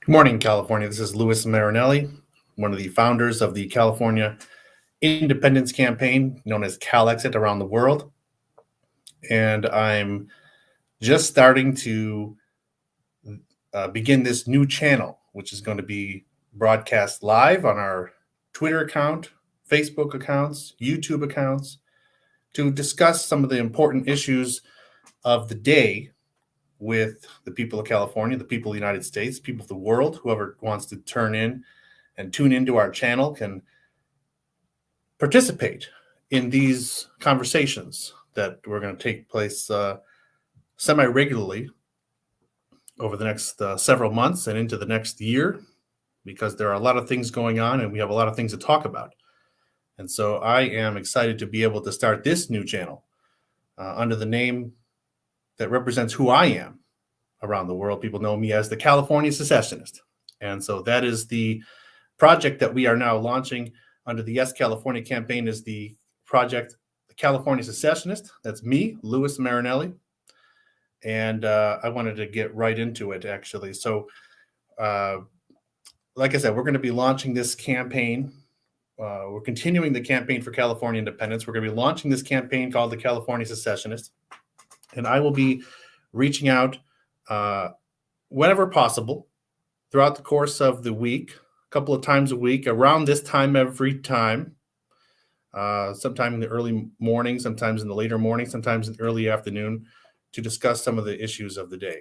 Good morning, California. This is Louis Marinelli, one of the founders of the California Independence Campaign, known as CalExit around the world. And I'm just starting to begin this new channel, which is going to be broadcast live on our Twitter account, Facebook accounts, YouTube accounts, to discuss some of the important issues of the day with the people of California, the people of the United States, people of the world. Whoever wants to turn in and tune into our channel can participate in these conversations that we're going to take place semi-regularly over the next several months and into the next year, because there are a lot of things going on and we have a lot of things to talk about. And so I am excited to be able to start this new channel under the name that represents who I am around the world. People know me as the California Secessionist. And so that is the project that we are now launching under the Yes California campaign, is the project, the California Secessionist. That's me, Louis Marinelli. And I wanted to get right into it, actually. So, like I said, we're going to be launching this campaign. We're continuing the campaign for California independence. We're going to be launching this campaign called the California Secessionist. And I will be reaching out whenever possible throughout the course of the week, a couple of times a week, around this time every time, sometime in the early morning, sometimes in the later morning, sometimes in the early afternoon, to discuss some of the issues of the day.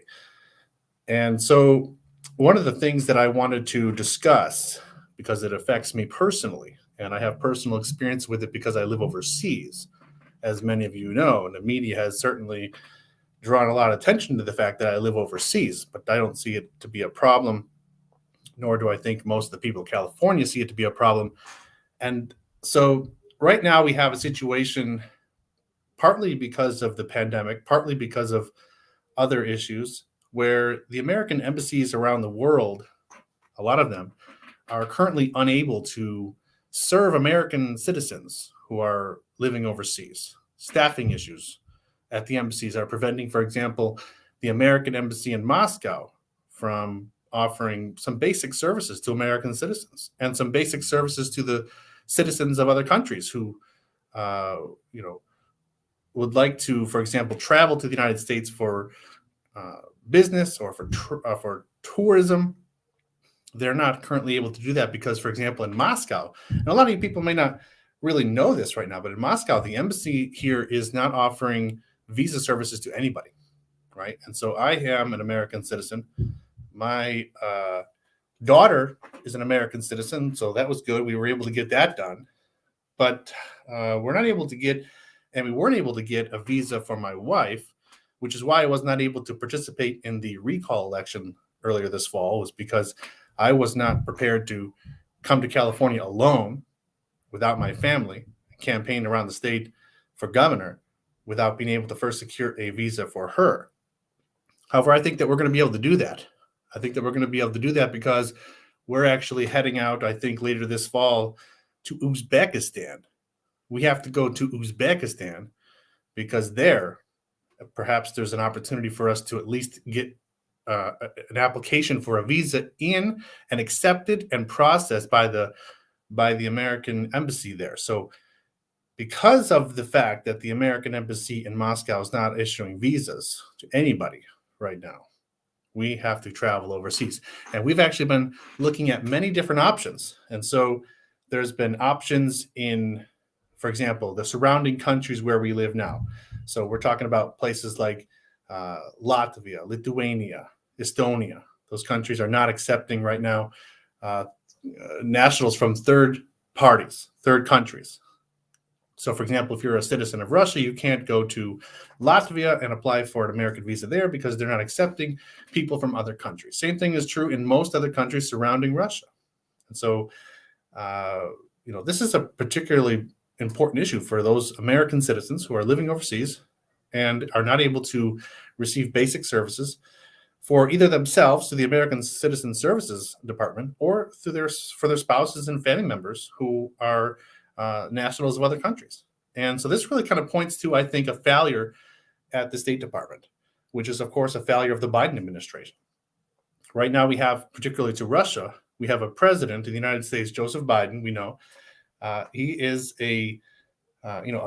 And so one of the things that I wanted to discuss, because it affects me personally, and I have personal experience with it because I live overseas, as many of you know, and the media has certainly drawn a lot of attention to the fact that I live overseas, but I don't see it to be a problem, nor do I think most of the people of California see it to be a problem. And so right now we have a situation, partly because of the pandemic, partly because of other issues, where the American embassies around the world, a lot of them, are currently unable to serve American citizens who are living overseas. Staffing issues at the embassies are preventing, for example, the American embassy in Moscow from offering some basic services to American citizens and some basic services to the citizens of other countries who, would like to, for example, travel to the United States for business or for tourism. They're not currently able to do that because, for example, in Moscow, and a lot of you people may not really know this right now, but in Moscow, the embassy here is not offering visa services to anybody, right? And so I am an American citizen. My daughter is an American citizen, so that was good. We were able to get that done. But we're not able to get, and we weren't able to get a visa for my wife, which is why I was not able to participate in the recall election earlier this fall, was because I was not prepared to come to California alone without my family, campaign around the state for governor without being able to first secure a visa for her. However, I think that we're going to be able to do that. I think that we're going to be able to do that because we're actually heading out, I think, later this fall to Uzbekistan. We have to go to Uzbekistan because there, perhaps there's an opportunity for us to at least get an application for a visa in and accepted and processed by the American embassy there. So because of the fact that the American embassy in Moscow is not issuing visas to anybody right now, we have to travel overseas. And we've actually been looking at many different options. And so there's been options in, for example, the surrounding countries where we live now. So we're talking about places like Latvia, Lithuania, Estonia. Those countries are not accepting right now nationals from third parties, third countries. So, for example, if you're a citizen of Russia, you can't go to Latvia and apply for an American visa there because they're not accepting people from other countries. Same thing is true in most other countries surrounding Russia. And so, this is a particularly important issue for those American citizens who are living overseas and are not able to receive basic services for either themselves through the American Citizen Services Department or for their spouses and family members who are nationals of other countries. And so this really kind of points to, I think, a failure at the State Department, which is, of course, a failure of the Biden administration. Right now, we have, particularly to Russia, we have a president of the United States, Joseph Biden. We know he is a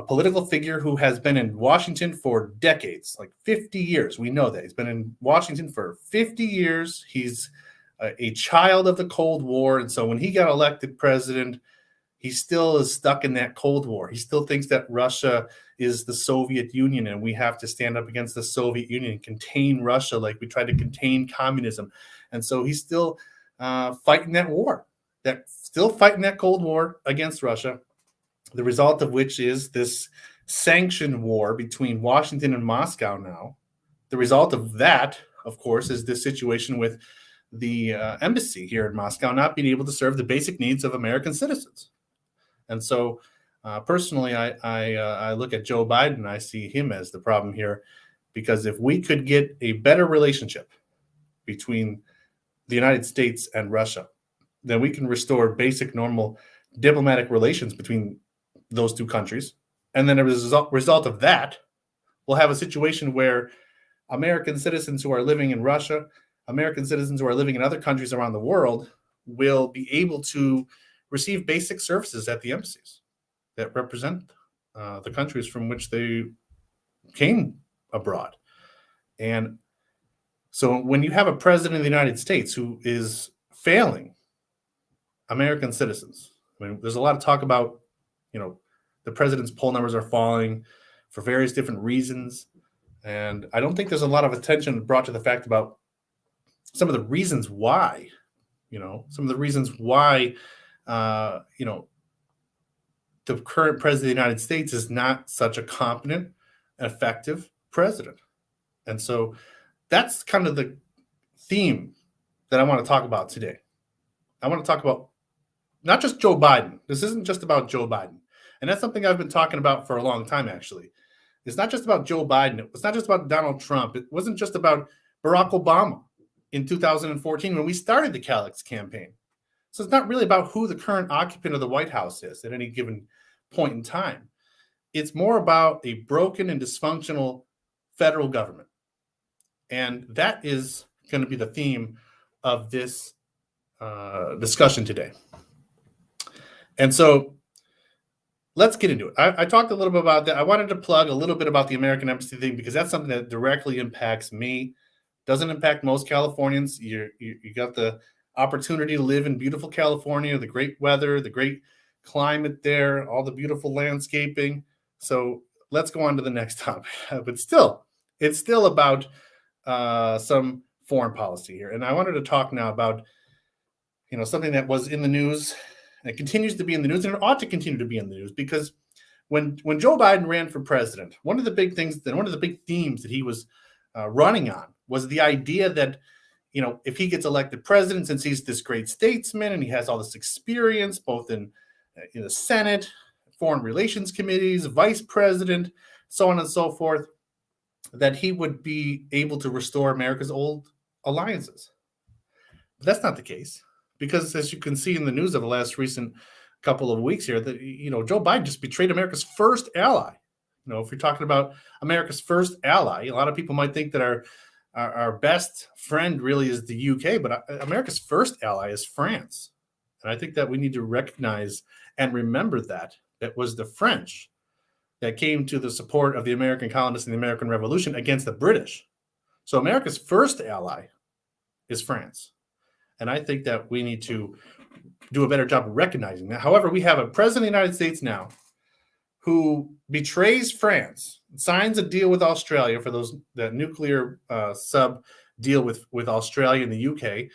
political figure who has been in Washington for decades, like 50 years. We know that he's been in Washington for 50 years. He's a child of the Cold War, and so when he got elected president, he still is stuck in that Cold War. He still thinks that Russia is the Soviet Union and we have to stand up against the Soviet Union and contain Russia like we tried to contain communism. And so he's still fighting that war, still fighting that Cold War against Russia, the result of which is this sanctioned war between Washington and Moscow now. The result of that, of course, is this situation with the embassy here in Moscow not being able to serve the basic needs of American citizens. And so, personally, I look at Joe Biden and I see him as the problem here, because if we could get a better relationship between the United States and Russia, then we can restore basic, normal diplomatic relations between those two countries. And then as a result of that, we'll have a situation where American citizens who are living in Russia, American citizens who are living in other countries around the world will be able to receive basic services at the embassies that represent the countries from which they came abroad. And so when you have a president of the United States who is failing American citizens, I mean, there's a lot of talk about, the president's poll numbers are falling for various different reasons. And I don't think there's a lot of attention brought to the fact about some of the reasons why, the current president of the United States is not such a competent and effective president. And so that's kind of the theme that I want to talk about today. I want to talk about not just Joe Biden. This isn't just about Joe Biden. And that's something I've been talking about for a long time, actually. It's not just about Joe Biden. It's not just about Donald Trump. It wasn't just about Barack Obama in 2014 when we started the Calix campaign. So it's not really about who the current occupant of the White House is at any given point in time. It's more about a broken and dysfunctional federal government. And that is going to be the theme of this discussion today. And so let's get into it. I talked a little bit about that. I wanted to plug a little bit about the American Embassy thing because that's something that directly impacts me. Doesn't impact most Californians. You got the opportunity to live in beautiful California, the great weather, the great climate there, all the beautiful landscaping. So let's go on to the next topic. But still, it's still about some foreign policy here. And I wanted to talk now about, something that was in the news and it continues to be in the news, and it ought to continue to be in the news, because when Joe Biden ran for president, one of the big things and one of the big themes that he was running on was the idea that, if he gets elected president, since he's this great statesman and he has all this experience, both in the Senate, foreign relations committees, vice president, so on and so forth, that he would be able to restore America's old alliances. But that's not the case, because as you can see in the news of the last recent couple of weeks here, that Joe Biden just betrayed America's first ally. If you're talking about America's first ally, a lot of people might think that our best friend really is the UK, but America's first ally is France. And I think that we need to recognize and remember that it was the French that came to the support of the American colonists in the American Revolution against the British. So America's first ally is France. And I think that we need to do a better job of recognizing that. However, we have a president of the United States now who betrays France, signs a deal with Australia for that nuclear sub deal with Australia and the UK,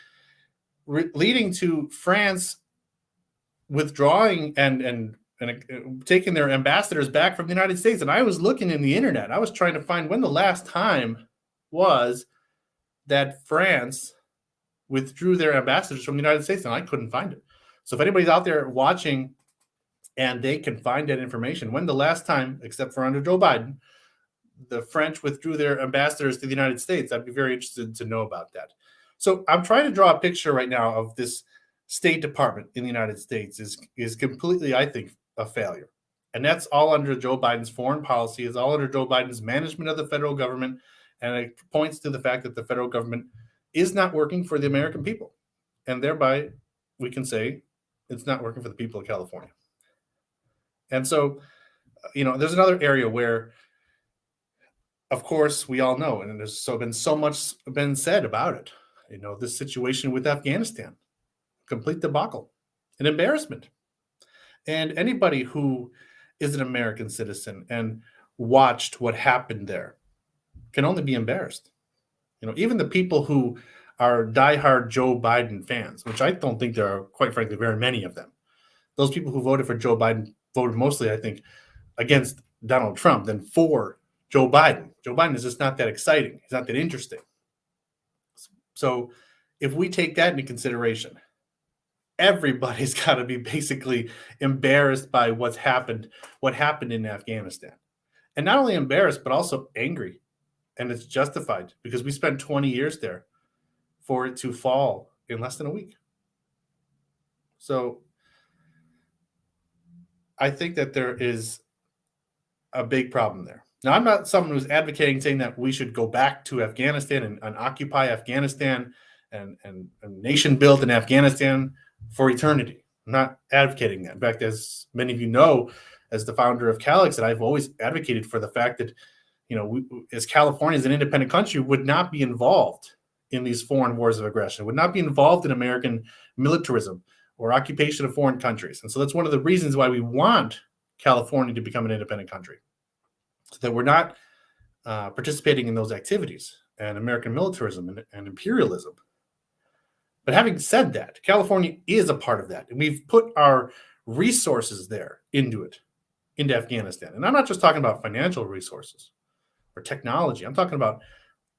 leading to France withdrawing and taking their ambassadors back from the United States. And I was looking in the internet. I was trying to find when the last time was that France withdrew their ambassadors from the United States, and I couldn't find it. So if anybody's out there watching and they can find that information, when the last time, except for under Joe Biden, the French withdrew their ambassadors to the United States, I'd be very interested to know about that. So I'm trying to draw a picture right now of this State Department in the United States is completely, I think, a failure. And that's all under Joe Biden's foreign policy, is all under Joe Biden's management of the federal government. And it points to the fact that the federal government is not working for the American people. And thereby, we can say it's not working for the people of California. And so, there's another area where, of course, we all know, and there's been so much been said about it. This situation with Afghanistan, complete debacle, an embarrassment. And anybody who is an American citizen and watched what happened there can only be embarrassed. Even the people who are diehard Joe Biden fans, which I don't think there are, quite frankly, very many of them. Those people who voted for Joe Biden voted mostly, I think, against Donald Trump than for Joe Biden. Joe Biden is just not that exciting. He's not that interesting. So if we take that into consideration, everybody's got to be basically embarrassed by what happened in Afghanistan. And not only embarrassed, but also angry. And it's justified because we spent 20 years there for it to fall in less than a week. So I think that there is a big problem there. Now, I'm not someone who's advocating saying that we should go back to Afghanistan and occupy Afghanistan and nation build in Afghanistan for eternity. I'm not advocating that. In fact, as many of you know, as the founder of Calix, that I've always advocated for the fact that, we, as California, as an independent country, would not be involved in these foreign wars of aggression, would not be involved in American militarism or occupation of foreign countries. And so that's one of the reasons why we want California to become an independent country, so that we're not participating in those activities and American militarism and imperialism. But having said that, California is a part of that. And we've put our resources there into Afghanistan. And I'm not just talking about financial resources or technology. I'm talking about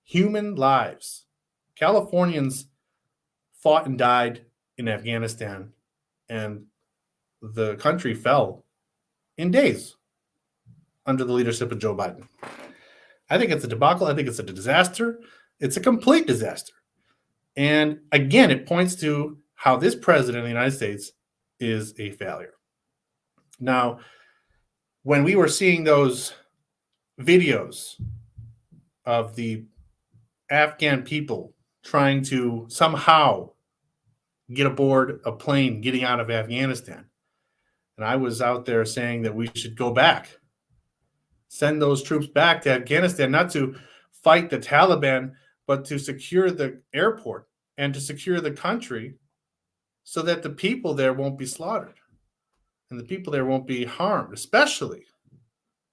human lives. Californians fought and died in Afghanistan, and the country fell in days under the leadership of Joe Biden. I think it's a debacle. I think it's a disaster. It's a complete disaster. And again, it points to how this president of the United States is a failure. Now, when we were seeing those videos of the Afghan people trying to somehow get aboard a plane getting out of Afghanistan, and I was out there saying that we should go back, send those troops back to Afghanistan, not to fight the Taliban, but to secure the airport and to secure the country so that the people there won't be slaughtered and the people there won't be harmed, especially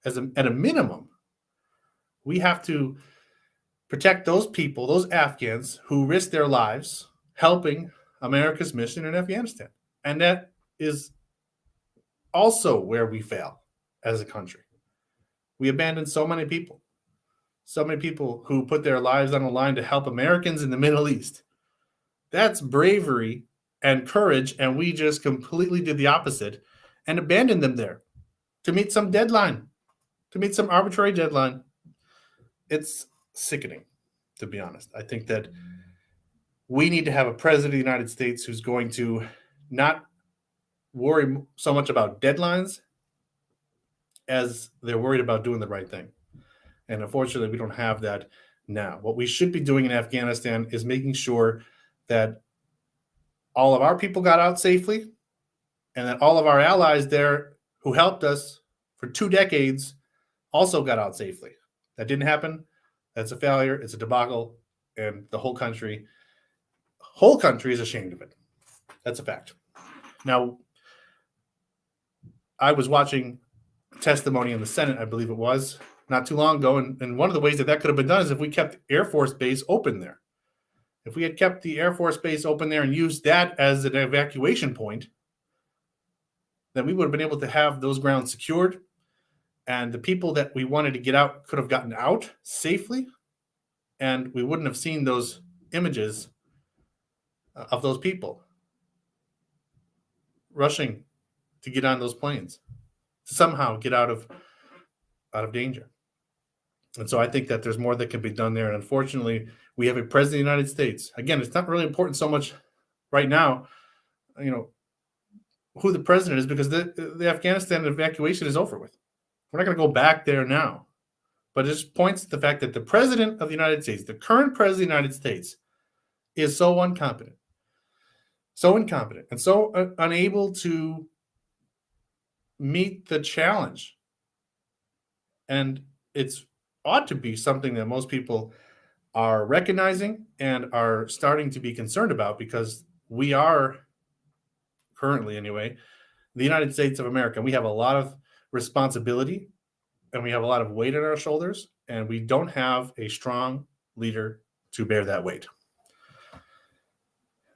at a minimum. We have to protect those people, those Afghans who risk their lives helping America's mission in Afghanistan. And that is also where we fail as a country. We abandon so many people who put their lives on the line to help Americans in the Middle East. That's bravery and courage, and we just completely did the opposite and abandoned them there to meet some deadline, to meet some arbitrary deadline. It's sickening, to be honest. I think that we need to have a president of the United States who's going to not worry so much about deadlines as they're worried about doing the right thing. And unfortunately, we don't have that now. What we should be doing in Afghanistan is making sure that all of our people got out safely and that all of our allies there who helped us for 2 decades also got out safely. That didn't happen. That's a failure. It's a debacle. And the whole country is ashamed of it. That's a fact. Now, I was watching testimony in the Senate, I believe it was, not too long ago. And one of the ways that could have been done is if we kept Air Force Base open there. If we had kept the Air Force Base open there and used that as an evacuation point, then we would have been able to have those grounds secured. And the people that we wanted to get out could have gotten out safely. And we wouldn't have seen those images of those people rushing to get on those planes, to somehow get out of danger. And so I think that there's more that can be done there. And unfortunately, we have a president of the United States. Again, it's not really important so much right now, who the president is, because the Afghanistan evacuation is over with. We're not going to go back there now. But it just points to the fact that the president of the United States, the current president of the United States, is so incompetent, and so unable to meet the challenge. And it's ought to be something that most people are recognizing and are starting to be concerned about, because we are currently, anyway, the United States of America. We have a lot of responsibility and we have a lot of weight on our shoulders, and we don't have a strong leader to bear that weight.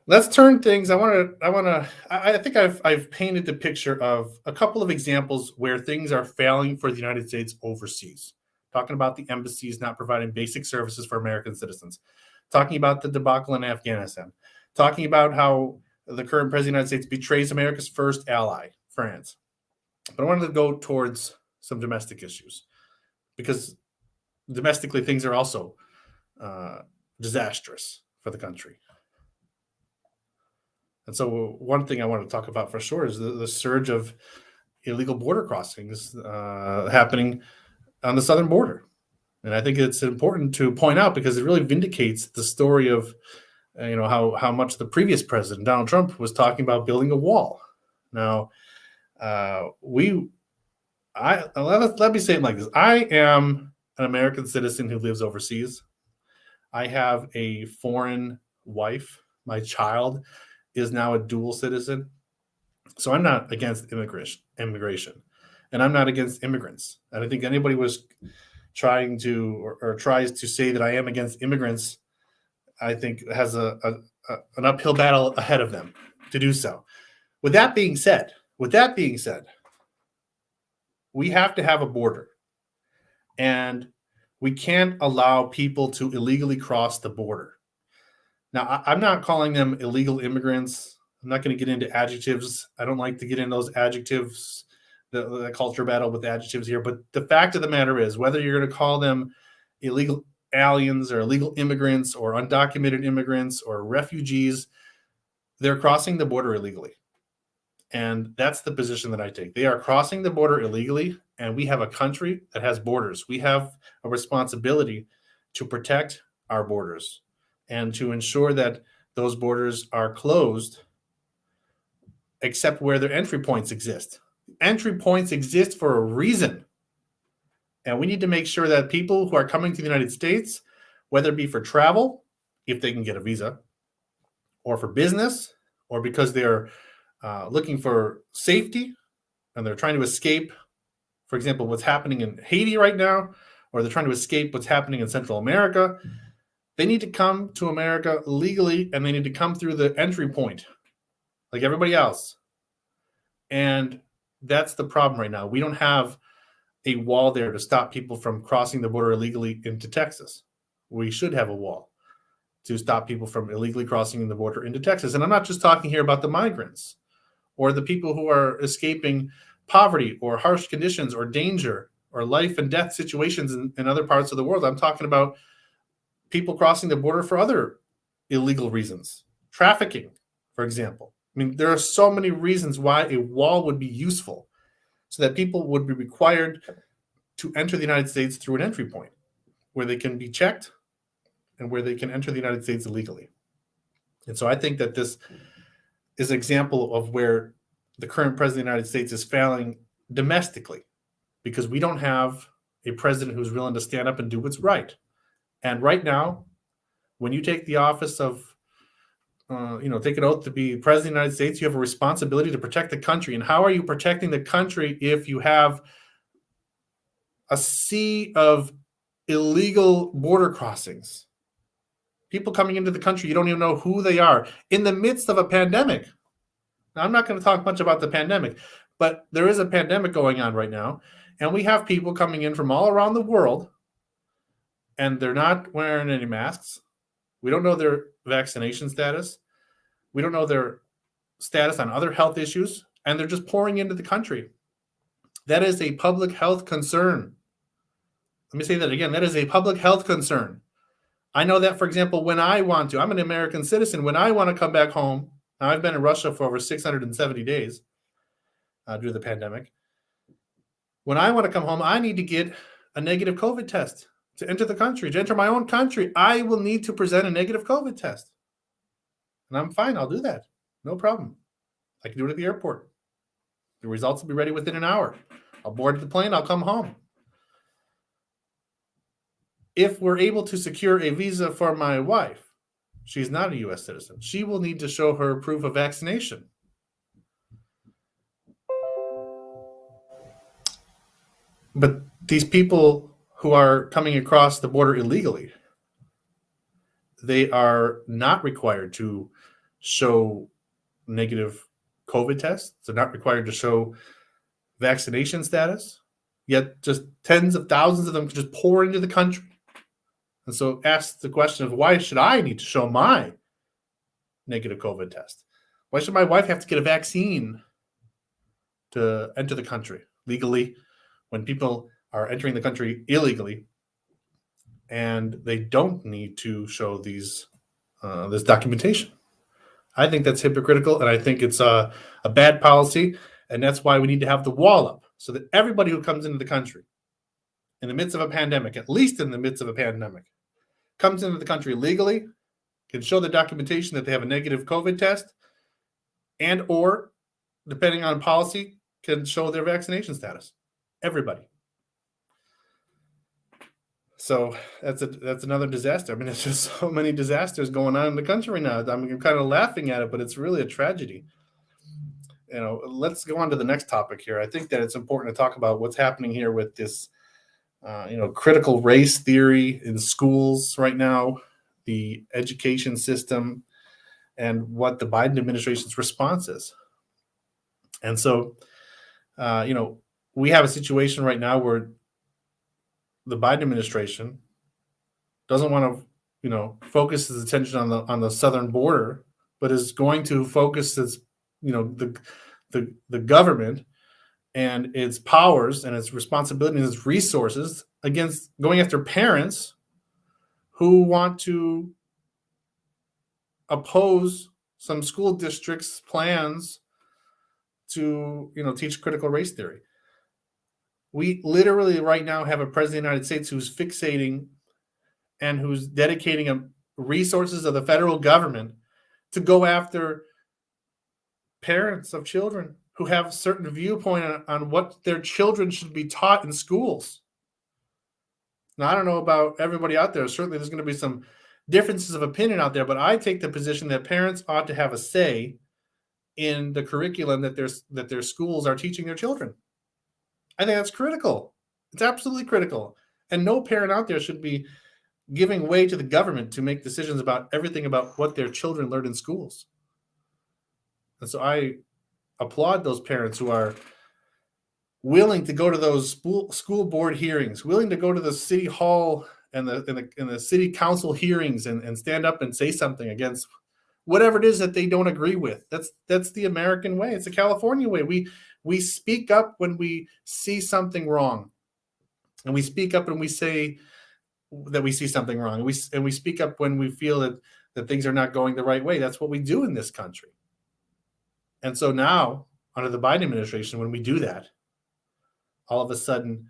Let's turn things. I think I've painted the picture of a couple of examples where things are failing for the United States overseas. Talking about the embassies not providing basic services for American citizens. Talking about the debacle in Afghanistan. Talking about how the current president of the United States betrays America's first ally, France. But I wanted to go towards some domestic issues, because domestically things are also disastrous for the country. And so one thing I want to talk about for sure is the surge of illegal border crossings happening on the southern border. And I think it's important to point out, because it really vindicates the story of how much the previous president, Donald Trump, was talking about building a wall. Now, let me say it like this. I am an American citizen who lives overseas. I have a foreign wife. My child is now a dual citizen. So I'm not against immigration, and I'm not against immigrants. And I think anybody was trying to or tries to say that I am against immigrants, I think has an uphill battle ahead of them to do so. With that being said, we have to have a border, and we can't allow people to illegally cross the border. Now, I'm not calling them illegal immigrants. I'm not going to get into adjectives. I don't like to get in those adjectives, the culture battle with adjectives here. But the fact of the matter is, whether you're going to call them illegal aliens or illegal immigrants or undocumented immigrants or refugees, they're crossing the border illegally. And that's the position that I take. They are crossing the border illegally, and we have a country that has borders. We have a responsibility to protect our borders and to ensure that those borders are closed, except where their entry points exist. Entry points exist for a reason. And we need to make sure that people who are coming to the United States, whether it be for travel, if they can get a visa, or for business, or because they're looking for safety and they're trying to escape, for example, what's happening in Haiti right now, or they're trying to escape what's happening in Central America, they need to come to America legally, and they need to come through the entry point like everybody else. And that's the problem right now. We don't have a wall there to stop people from crossing the border illegally into Texas. We should have a wall to stop people from illegally crossing the border into Texas. And I'm not just talking here about the migrants or the people who are escaping poverty or harsh conditions or danger or life and death situations in other parts of the world. I'm talking about people crossing the border for other illegal reasons. Trafficking, for example. I mean, there are so many reasons why a wall would be useful, so that people would be required to enter the United States through an entry point where they can be checked and where they can enter the United States illegally. And so I think that this is an example of where the current president of the United States is failing domestically, because we don't have a president who's willing to stand up and do what's right. And right now, when you take the office of, take an oath to be president of the United States, you have a responsibility to protect the country. And how are you protecting the country if you have a sea of illegal border crossings? People coming into the country, you don't even know who they are in the midst of a pandemic. Now, I'm not going to talk much about the pandemic, but there is a pandemic going on right now. And we have people coming in from all around the world, and they're not wearing any masks. We don't know their vaccination status. We don't know their status on other health issues, and they're just pouring into the country. That is a public health concern. Let me say that again. That is a public health concern. I know that, for example, when I want to, I'm an American citizen. When I want to come back home, now I've been in Russia for over 670 days due to the pandemic. When I want to come home, I need to get a negative COVID test to enter the country. To enter my own country, I will need to present a negative COVID test. And I'm fine. I'll do that. No problem. I can do it at the airport. The results will be ready within an hour. I'll board the plane. I'll come home. If we're able to secure a visa for my wife, she's not a U.S. citizen. She will need to show her proof of vaccination. But these people who are coming across the border illegally, they are not required to show negative COVID tests. They're not required to show vaccination status. Yet just tens of thousands of them can just pour into the country. And so ask the question of, why should I need to show my negative COVID test? Why should my wife have to get a vaccine to enter the country legally when people are entering the country illegally and they don't need to show this documentation? I think that's hypocritical, and I think it's a bad policy, and that's why we need to have the wall up so that everybody who comes into the country in the midst of a pandemic, at least in the midst of a pandemic, comes into the country legally, can show the documentation that they have a negative COVID test, and or, depending on policy, can show their vaccination status. Everybody. So that's another disaster. I mean, it's just so many disasters going on in the country now. I mean, I'm kind of laughing at it, but it's really a tragedy. Let's go on to the next topic here. I think that it's important to talk about what's happening here with this, critical race theory in schools right now, the education system, and what the Biden administration's response is. And so, we have a situation right now where the Biden administration doesn't want to, focus its attention on the southern border, but is going to focus its, the government and its powers and its responsibilities and its resources against going after parents who want to oppose some school districts' plans to, teach critical race theory. We literally right now have a president of the United States who's fixating and who's dedicating resources of the federal government to go after parents of children who have a certain viewpoint on what their children should be taught in schools. Now, I don't know about everybody out there. Certainly there's going to be some differences of opinion out there, but I take the position that parents ought to have a say in the curriculum that their schools are teaching their children. I think that's critical. It's absolutely critical. And no parent out there should be giving way to the government to make decisions about everything about what their children learn in schools. And so I applaud those parents who are willing to go to those school board hearings, willing to go to the city hall and the city council hearings and stand up and say something against whatever it is that they don't agree with. That's the American way. It's the California way. We speak up when we see something wrong, and we speak up and we say that we see something wrong. And we speak up when we feel that things are not going the right way. That's what we do in this country. And so now, under the Biden administration, when we do that, all of a sudden,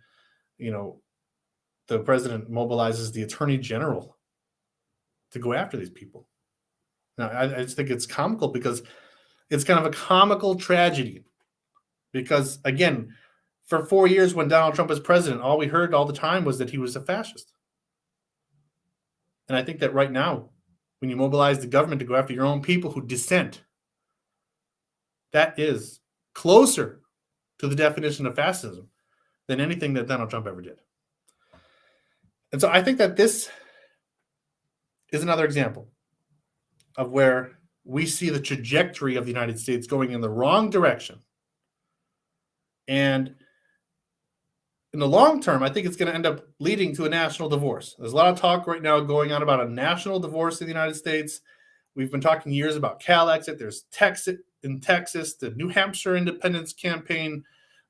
the president mobilizes the attorney general to go after these people. Now, I just think it's comical because it's kind of a comical tragedy. Because, again, for 4 years when Donald Trump was president, all we heard all the time was that he was a fascist. And I think that right now, when you mobilize the government to go after your own people who dissent, that is closer to the definition of fascism than anything that Donald Trump ever did. And so I think that this is another example of where we see the trajectory of the United States going in the wrong direction. And in the long term, I think it's going to end up leading to a national divorce. There's a lot of talk right now going on about a national divorce in the United States. We've been talking years about Calexit. There's Texas in Texas, the New Hampshire Independence Campaign.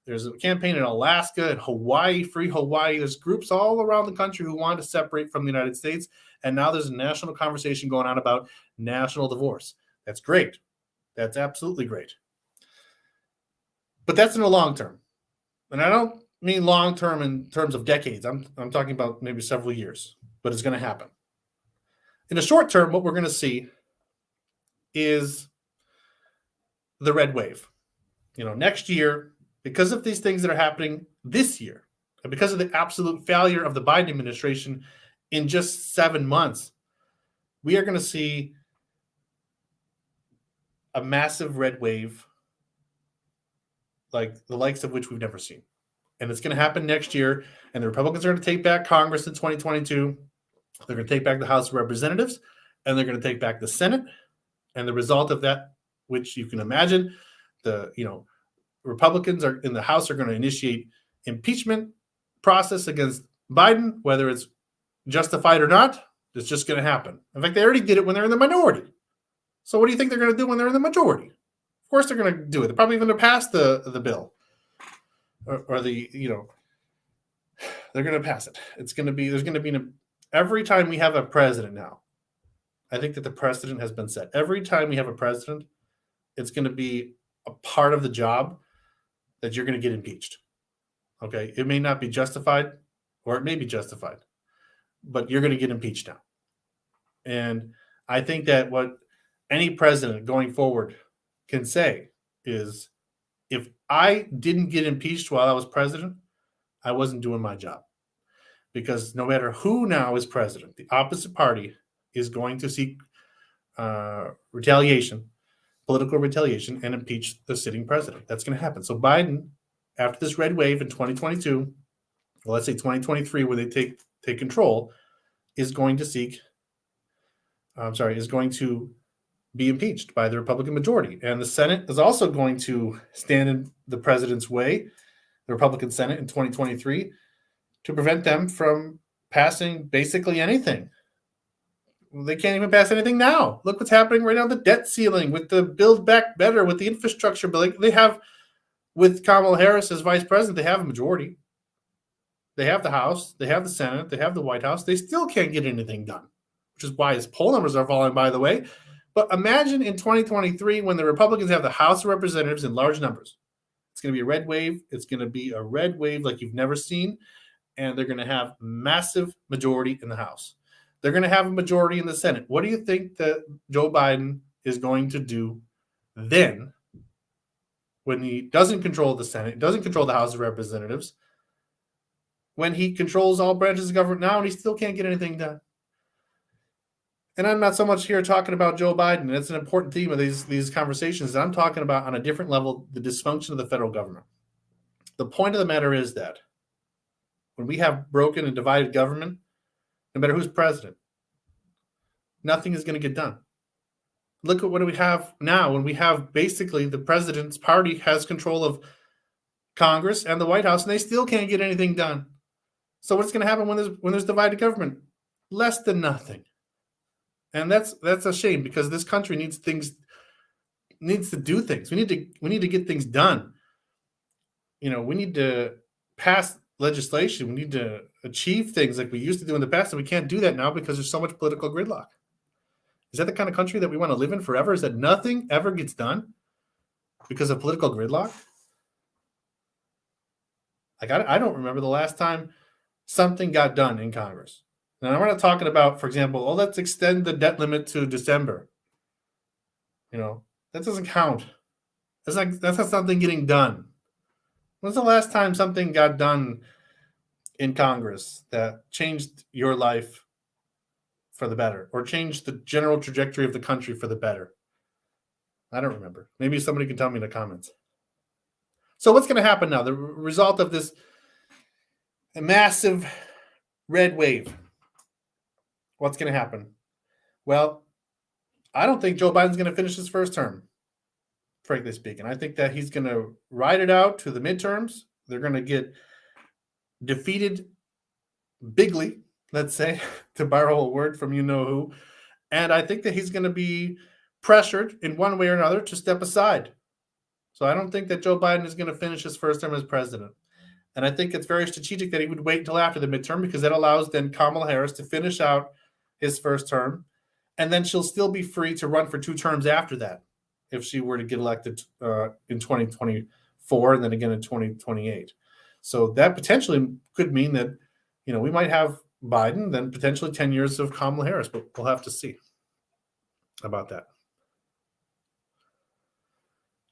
There's a campaign in Alaska and Hawaii, Free Hawaii. There's groups all around the country who want to separate from the United States. And now there's a national conversation going on about national divorce. That's great. That's absolutely great. But that's in the long term. And I don't mean long term in terms of decades. I'm talking about maybe several years, but it's going to happen. In the short term, what we're going to see is the red wave. Next year, because of these things that are happening this year, and because of the absolute failure of the Biden administration in just 7 months, we are going to see a massive red wave, like the likes of which we've never seen. And it's going to happen next year. And the Republicans are going to take back Congress in 2022. They're going to take back the House of Representatives, and they're going to take back the Senate. And the result of that, which you can imagine, the Republicans are in the House are going to initiate impeachment process against Biden, whether it's justified or not. It's just going to happen. In fact, they already did it when they're in the minority. So what do you think they're going to do when they're in the majority? Of course they're going to do it. They're probably even going to pass the bill, or they're going to pass it. There's going to be every time we have a president now, I think that the precedent has been set. Every time we have a president, it's going to be a part of the job that you're going to get impeached. Okay, it may not be justified, or it may be justified, but you're going to get impeached now. And I think that what any president going forward can say is, if I didn't get impeached while I was president, I wasn't doing my job. Because no matter who now is president, the opposite party is going to seek retaliation, political retaliation, and impeach the sitting president. That's going to happen. So Biden, after this red wave in 2022, well, let's say 2023, where they take control, is going to be impeached by the Republican majority. And the Senate is also going to stand in the president's way, the Republican Senate in 2023, to prevent them from passing basically anything. They can't even pass anything now. Look what's happening right now, the debt ceiling, with the Build Back Better, with the infrastructure bill. They have, with Kamala Harris as vice president, they have a majority. They have the House, they have the Senate, they have the White House. They still can't get anything done, which is why his poll numbers are falling, by the way. But imagine in 2023 when the Republicans have the House of Representatives in large numbers. It's going to be a red wave. It's going to be a red wave like you've never seen. And they're going to have massive majority in the House. They're going to have a majority in the Senate. What do you think that Joe Biden is going to do then when he doesn't control the Senate, doesn't control the House of Representatives, when he controls all branches of government now and he still can't get anything done? And I'm not so much here talking about Joe Biden. And it's an important theme of these conversations. I'm talking about, on a different level, the dysfunction of the federal government. The point of the matter is that when we have broken and divided government, no matter who's president, nothing is going to get done. Look at what we have now, when we have basically the president's party has control of Congress and the White House, and they still can't get anything done. So what's going to happen when there's divided government? Less than nothing. And that's a shame, because this country needs to do things. We need to get things done. We need to pass legislation. We need to achieve things like we used to do in the past, and we can't do that now because there's so much political gridlock. Is that the kind of country that we want to live in forever? Is that nothing ever gets done because of political gridlock? Like, I don't remember the last time something got done in Congress. Now, I'm not talking about, for example, let's extend the debt limit to December. That doesn't count. That's not something getting done. When's the last time something got done in Congress that changed your life for the better, or changed the general trajectory of the country for the better? I don't remember. Maybe somebody can tell me in the comments. So what's going to happen now? The result of this massive red wave. What's going to happen? Well, I don't think Joe Biden's going to finish his first term, frankly speaking. I think that he's going to ride it out to the midterms. They're going to get defeated bigly, let's say, to borrow a word from you-know-who. And I think that he's going to be pressured in one way or another to step aside. So I don't think that Joe Biden is going to finish his first term as president. And I think it's very strategic that he would wait until after the midterm, because that allows then Kamala Harris to finish out his first term, and then she'll still be free to run for 2 terms after that if she were to get elected in 2024 and then again in 2028. So that potentially could mean that, we might have Biden, then potentially 10 years of Kamala Harris, but we'll have to see about that.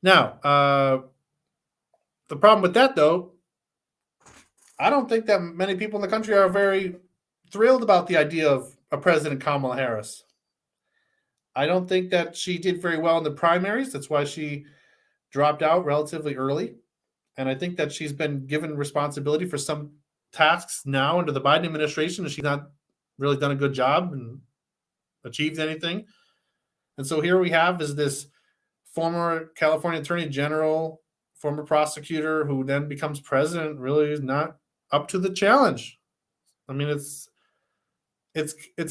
Now, the problem with that, though, I don't think that many people in the country are very thrilled about the idea of a President Kamala Harris. I don't think that she did very well in the primaries. That's why she dropped out relatively early. And I think that she's been given responsibility for some tasks now under the Biden administration, and she's not really done a good job and achieved anything. And so here we have is this former California Attorney General, former prosecutor who then becomes president, really is not up to the challenge. I mean, it's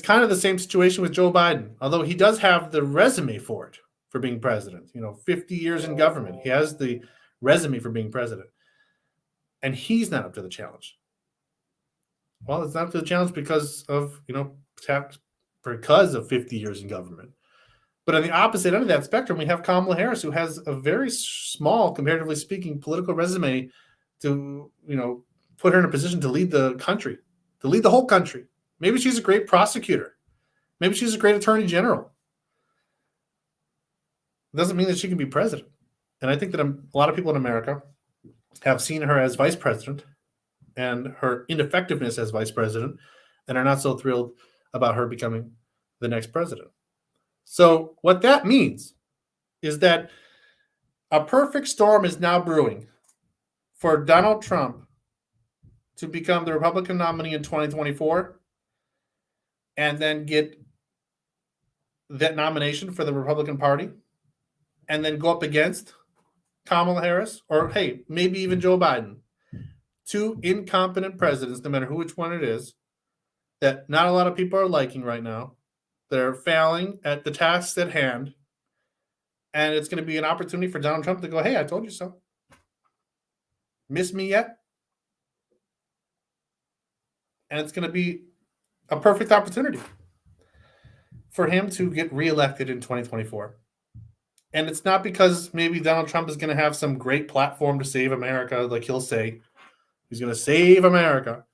kind of the same situation with Joe Biden, although he does have the resume for it, for being president. 50 years in government. He has the resume for being president. And he's not up to the challenge. Well, it's not up to the challenge because of, because of 50 years in government. But on the opposite end of that spectrum, we have Kamala Harris, who has a very small, comparatively speaking, political resume to, put her in a position to lead the country, to lead the whole country. Maybe she's a great prosecutor. Maybe she's a great attorney general. It doesn't mean that she can be president. And I think that a lot of people in America have seen her as vice president and her ineffectiveness as vice president and are not so thrilled about her becoming the next president. So what that means is that a perfect storm is now brewing for Donald Trump to become the Republican nominee in 2024 and then get that nomination for the Republican Party and then go up against Kamala Harris or, hey, maybe even Joe Biden. Two incompetent presidents, no matter which one it is, that not a lot of people are liking right now. They're failing at the tasks at hand. And it's going to be an opportunity for Donald Trump to go, hey, I told you so. Miss me yet? And it's going to be a perfect opportunity for him to get reelected in 2024. And it's not because maybe Donald Trump is going to have some great platform to save America, like he'll say. He's going to save America.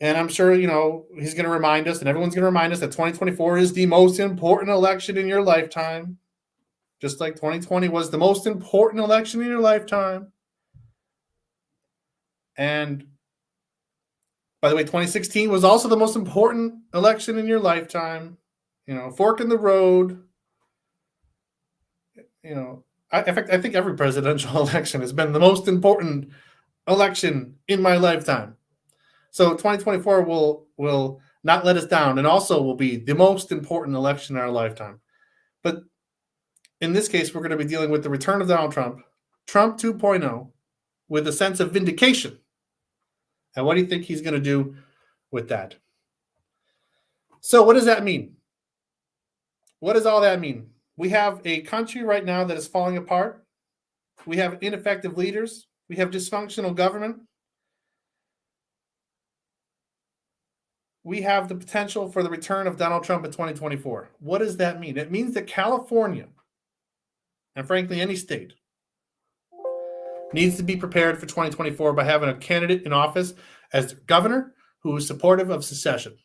And I'm sure, he's going to remind us, and everyone's going to remind us that 2024 is the most important election in your lifetime. Just like 2020 was the most important election in your lifetime. And by the way, 2016 was also the most important election in your lifetime. Fork in the road. In fact, I think every presidential election has been the most important election in my lifetime. So 2024 will not let us down and also will be the most important election in our lifetime. But in this case, we're going to be dealing with the return of Donald Trump, Trump 2.0, with a sense of vindication. And what do you think he's going to do with that? So what does that mean? What does all that mean? We have a country right now that is falling apart. We have ineffective leaders. We have dysfunctional government. We have the potential for the return of Donald Trump in 2024. What does that mean? It means that California, and frankly any state, needs to be prepared for 2024 by having a candidate in office as governor who is supportive of secession.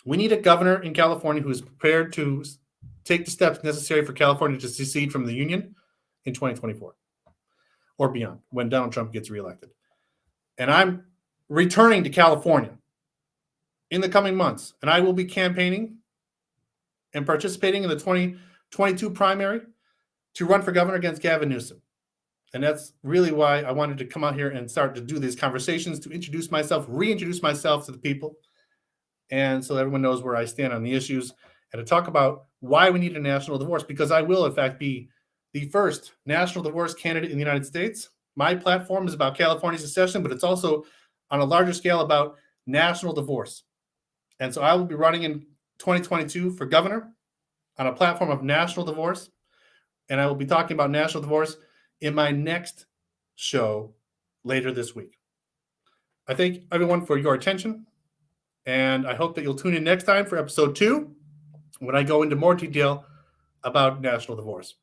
We need a governor in California who is prepared to take the steps necessary for California to secede from the Union in 2024 or beyond when Donald Trump gets reelected. And I'm returning to California in the coming months, and I will be campaigning and participating in the 2022 primary to run for governor against Gavin Newsom. And that's really why I wanted to come out here and start to do these conversations, to introduce myself, reintroduce myself to the people, and so everyone knows where I stand on the issues, and to talk about why we need a national divorce, because I will, in fact, be the first national divorce candidate in the United States. My platform is about California secession, but it's also on a larger scale about national divorce. And so I will be running in 2022 for governor on a platform of national divorce. And I will be talking about national divorce in my next show later this week. I thank everyone for your attention. And I hope that you'll tune in next time for episode 2, when I go into more detail about national divorce.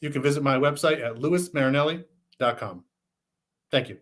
You can visit my website at lewismarinelli.com. Thank you.